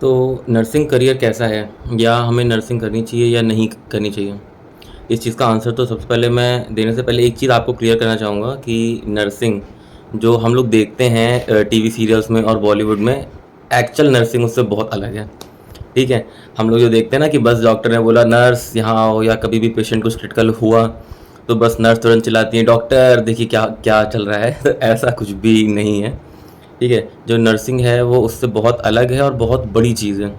तो nursing career कैसा है या हमें नर्सिंग करनी चाहिए या नहीं करनी चाहिए? इस चीज़ का आंसर तो सबसे पहले मैं देने से पहले एक चीज़ आपको क्लियर करना चाहूँगा कि नर्सिंग जो हम लोग देखते हैं टीवी सीरियल्स में और बॉलीवुड में, एक्चुअल नर्सिंग उससे बहुत अलग है। ठीक है? हम लोग जो देखते हैं ना कि बस डॉक्टर ने बोला नर्स यहाँ आओ, या कभी भी पेशेंट कुछ क्रिटिकल हुआ तो बस नर्स तुरंत चिल्लाती है डॉक्टर देखिए क्या क्या चल रहा है। तो ऐसा कुछ भी नहीं है। ठीक है? जो नर्सिंग है वो उससे बहुत अलग है और बहुत बड़ी चीज़ है।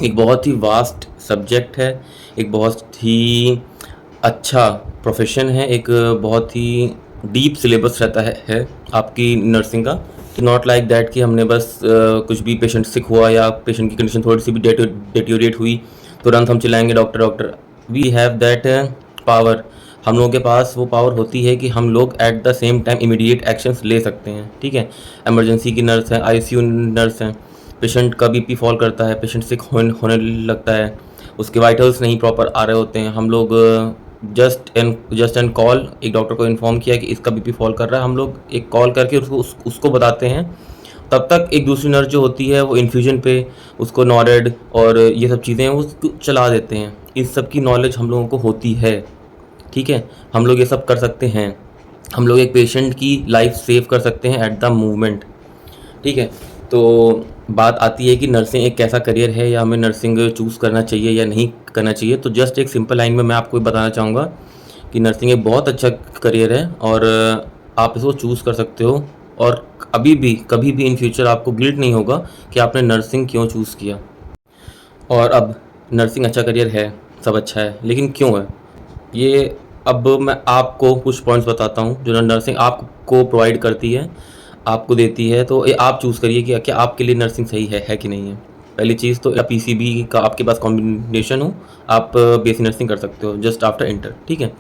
एक बहुत ही वास्ट सब्जेक्ट है, एक बहुत ही अच्छा प्रोफ़ेशन है, एक बहुत ही डीप सिलेबस रहता है आपकी नर्सिंग का। नॉट लाइक दैट कि हमने बस कुछ भी पेशेंट सिक हुआ या पेशेंट की कंडीशन थोड़ी-सी भी डेटेरियोरेट हुई, तुरंत हम चिल्लाएँगे doctor, doctor. We have that power. हम लोगों के पास वो पावर होती है कि हम लोग at the same time immediate actions ले सकते हैं। ठीक है? इमरजेंसी की नर्स हैं, आईसीयू नर्स हैं, पेशेंट का बीपी फॉल करता है, पेशेंट सिक होने लगता है, उसके वाइटल्स नहीं प्रॉपर आ रहे होते हैं, हम लोग जस्ट एन कॉल एक डॉक्टर को इन्फॉर्म किया कि इसका बीपी फॉल कर रहा है, हम लोग एक कॉल करके उसको बताते हैं। तब तक एक दूसरी नर्स जो होती है वो इन्फ्यूजन पे उसको नॉरेड और ये सब चीज़ें वो चला देते हैं। इस सब की नॉलेज हम लोगों को होती है। ठीक है? हम लोग ये सब कर सकते हैं। हम लोग एक पेशेंट की लाइफ सेव कर सकते हैं एट द मोमेंट। ठीक है? तो बात आती है कि नर्सिंग एक कैसा करियर है या हमें नर्सिंग चूज़ करना चाहिए या नहीं करना चाहिए। तो जस्ट एक सिंपल लाइन में मैं आपको ये बताना चाहूँगा कि नर्सिंग एक बहुत अच्छा करियर है और आप इसको चूज़ कर सकते हो और अभी भी कभी भी इन फ्यूचर आपको गिल्ट नहीं होगा कि आपने नर्सिंग क्यों चूज़ किया। और अब नर्सिंग अच्छा करियर है, सब अच्छा है, लेकिन क्यों है? ये अब मैं आपको कुछ पॉइंट्स बताता हूँ जो नर्सिंग आपको प्रोवाइड करती है, आपको देती है। तो ये आप चूज़ करिए कि क्या आपके लिए नर्सिंग सही है कि नहीं है। पहली चीज़ तो पीसीबी का आपके पास कॉम्बिनेशन हो, आप बीएससी नर्सिंग कर सकते हो जस्ट आफ्टर इंटर। ठीक है?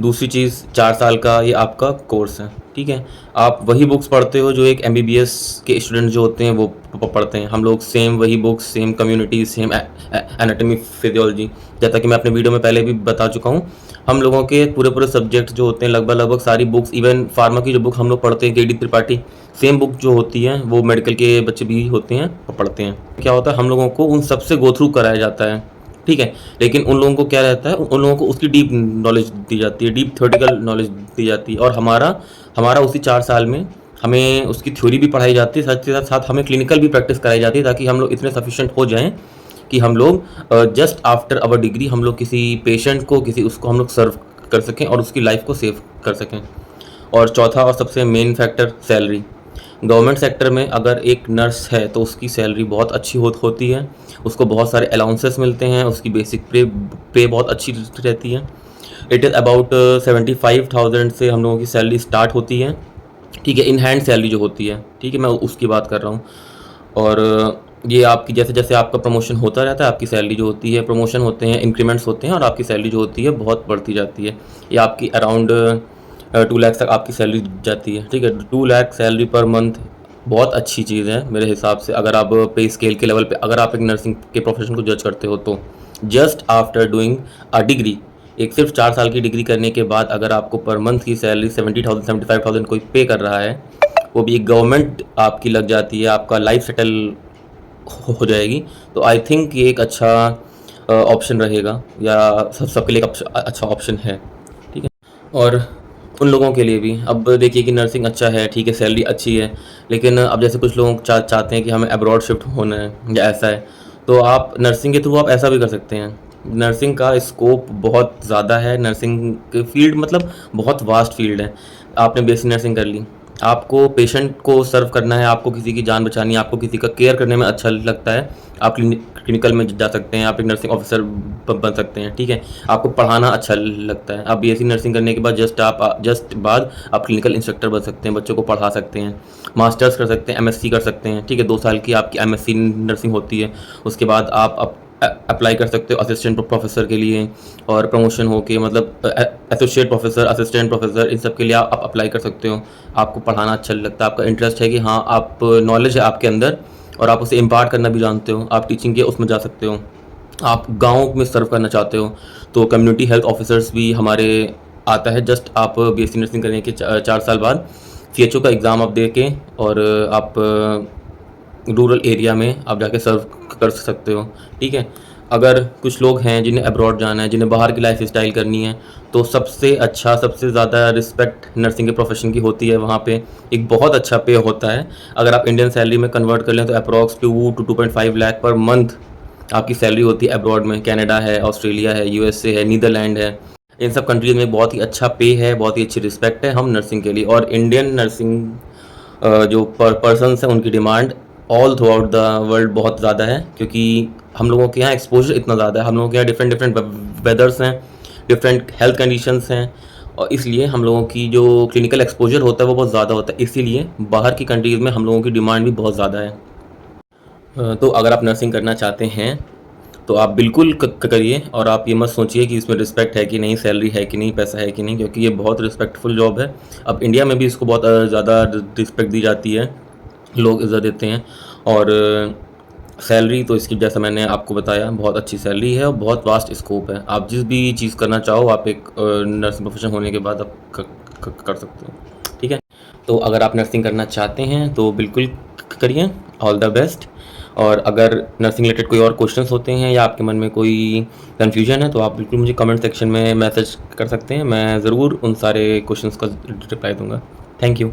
दूसरी चीज़ 4 साल का ये आपका कोर्स है। ठीक है? आप वही बुक्स पढ़ते हो जो एक एमबीबीएस के स्टूडेंट जो होते हैं वो पढ़ते हैं। हम लोग सेम वही books, same community, same anatomy, physiology, जैसा कि मैं अपने वीडियो में पहले भी बता चुका हूँ। हम लोगों के पूरे सब्जेक्ट जो होते हैं लगभग सारी बुक्स, इवन फार्मा की जो बुक हम लोग पढ़ते हैं केडी त्रिपाठी, सेम बुक जो होती है वो मेडिकल के बच्चे भी होते हैं वो पढ़ते हैं। क्या होता है हम लोगों को उन सबसे गो थ्रू कराया जाता है। ठीक है? लेकिन उन लोगों को क्या रहता है, उन लोगों को उसकी डीप नॉलेज दी जाती है, डीप थ्योरेटिकल नॉलेज दी जाती है और हमारा हमारा उसी 4 साल में हमें उसकी थ्योरी भी पढ़ाई जाती है, साथ के साथ हमें क्लिनिकल भी प्रैक्टिस कराई जाती है ताकि हम लोग इतने सफिशिएंट हो जाएँ कि हम लोग जस्ट आफ्टर आवर डिग्री हम लोग किसी पेशेंट को उसको हम लोग सर्व कर सकें और उसकी लाइफ को सेव कर सकें। और चौथा और सबसे main factor salary. Government sector में अगर एक नर्स है तो उसकी सैलरी बहुत अच्छी होती है, उसको बहुत सारे अलाउंसेस मिलते हैं, उसकी बेसिक पे बहुत अच्छी रहती है। इट इज़ अबाउट 75,000 से हम लोगों की सैलरी स्टार्ट होती है। ठीक है? इन हैंड सैलरी जो होती है। ठीक है? मैं उसकी बात कर रहा हूँ। और ये आपकी जैसे जैसे आपका प्रमोशन होता रहता है आपकी सैलरी जो होती है, प्रमोशन होते हैं, इंक्रीमेंट्स होते हैं और आपकी सैलरी जो होती है बहुत बढ़ती जाती है। ये आपकी अराउंड 2 लाख तक आपकी सैलरी जाती है। ठीक है? 2 लाख सैलरी पर मंथ बहुत अच्छी चीज़ है मेरे हिसाब से। अगर आप पे स्केल के लेवल पे अगर आप एक नर्सिंग के प्रोफेशन को जज करते हो तो just after doing a degree, एक सिर्फ 4 साल की डिग्री करने के बाद अगर आपको पर मंथ की सैलरी 70,000 75,000 कोई पे कर रहा है, वो भी एक गवर्नमेंट आपकी लग जाती है, आपका लाइफ सेटल हो जाएगी, तो आई थिंक ये एक अच्छा ऑप्शन रहेगा या सबके लिए एक अच्छा ऑप्शन है। ठीक है? और उन लोगों के लिए भी अब देखिए कि नर्सिंग अच्छा है, ठीक है, सैलरी अच्छी है, लेकिन अब जैसे कुछ लोग चाहते हैं कि हमें अब्रॉड शिफ्ट होना है या ऐसा है, तो आप नर्सिंग के थ्रू आप ऐसा भी कर सकते हैं। नर्सिंग का स्कोप बहुत ज़्यादा है, नर्सिंग की फील्ड मतलब बहुत वास्ट फील्ड है। आपने बेसिक नर्सिंग कर ली, आपको पेशेंट को सर्व करना है, आपको किसी की जान बचानी है, आपको किसी का केयर करने में अच्छा लगता है, आप क्लिनिकल में जा सकते हैं, आप एक नर्सिंग ऑफिसर बन सकते हैं। ठीक है? आपको पढ़ाना अच्छा लगता है, आप बीएससी नर्सिंग करने के बाद जस्ट बाद आप क्लिनिकल इंस्ट्रक्टर बन सकते हैं, बच्चों को पढ़ा सकते हैं, मास्टर्स कर सकते हैं, एमएससी कर सकते हैं। ठीक है? 2 साल की आपकी एमएससी नर्सिंग होती है, उसके बाद आप अप्लाई कर सकते हो असिस्टेंट प्रोफेसर के लिए और प्रमोशन होके मतलब एसोसिएट प्रोफेसर, असिस्टेंट प्रोफेसर, इन सब के लिए आप अप्लाई कर सकते हो। आपको पढ़ाना अच्छा लगता है, आपका इंटरेस्ट है कि हाँ आप नॉलेज है आपके अंदर और आप उसे इम्पार्ट करना भी जानते हो, आप टीचिंग के उसमें जा सकते हो, आप गाँव में सर्व करना चाहते हो तो कम्युनिटी हेल्थ ऑफिसर्स भी हमारे आता है। जस्ट आप बीएससी नर्सिंग करने के 4 साल बाद सीएचओ का एग्ज़ाम आप दे के और आप रूरल एरिया में आप जाके सर्व कर सकते हो, ठीक है। अगर कुछ लोग हैं जिन्हें अब्रॉड जाना है, जिन्हें बाहर की लाइफ स्टाइल करनी है, तो सबसे अच्छा, सबसे ज़्यादा रिस्पेक्ट नर्सिंग के प्रोफेशन की होती है। वहाँ पे एक बहुत अच्छा पे होता है। अगर आप इंडियन सैलरी में कन्वर्ट कर लें तो approx 2 to 2.5 lakh per month आपकी सैलरी होती है अब्रॉड में। कनाडा है, ऑस्ट्रेलिया है, यूएसए है, नीदरलैंड है, इन सब कंट्रीज़ में बहुत ही अच्छा पे है, बहुत ही अच्छी रिस्पेक्ट है हम नर्सिंग के लिए। और इंडियन नर्सिंग जो पर्सन्स हैं उनकी demand all through out the world बहुत ज़्यादा है, क्योंकि हम लोगों के यहाँ एक्सपोजर इतना ज़्यादा है। हम लोगों के यहाँ डिफरेंट डिफरेंट वेदर्स हैं, डिफरेंट हेल्थ कंडीशंस हैं, और इसलिए हम लोगों की जो क्लिनिकल एक्सपोजर होता है वो बहुत ज़्यादा होता है। इसीलिए बाहर की कंट्रीज़ में हम लोगों की डिमांड भी बहुत ज़्यादा है। तो अगर आप नर्सिंग करना चाहते हैं तो आप बिल्कुल करिए, और आप ये मत सोचिए कि इसमें रिस्पेक्ट है कि नहीं, सैलरी है कि नहीं, पैसा है कि नहीं, क्योंकि ये बहुत रिस्पेक्टफुल जॉब है। अब इंडिया में भी इसको बहुत ज़्यादा रिस्पेक्ट दी जाती है, लोग इज़्ज़त देते हैं। और सैलरी तो इसकी, जैसा मैंने आपको बताया, बहुत अच्छी सैलरी है और बहुत वास्ट स्कोप है। आप जिस भी चीज़ करना चाहो आप एक नर्सिंग प्रोफेशन होने के बाद आप कर सकते हो, ठीक है। तो अगर आप नर्सिंग करना चाहते हैं तो बिल्कुल करिए, ऑल द बेस्ट। और अगर नर्सिंग रिलेटेड कोई और क्वेश्चंस होते हैं या आपके मन में कोई कन्फ्यूजन है तो आप बिल्कुल मुझे कमेंट सेक्शन में मैसेज कर सकते हैं। मैं ज़रूर उन सारे क्वेश्चंस का रिप्लाई दूंगा। Thank you.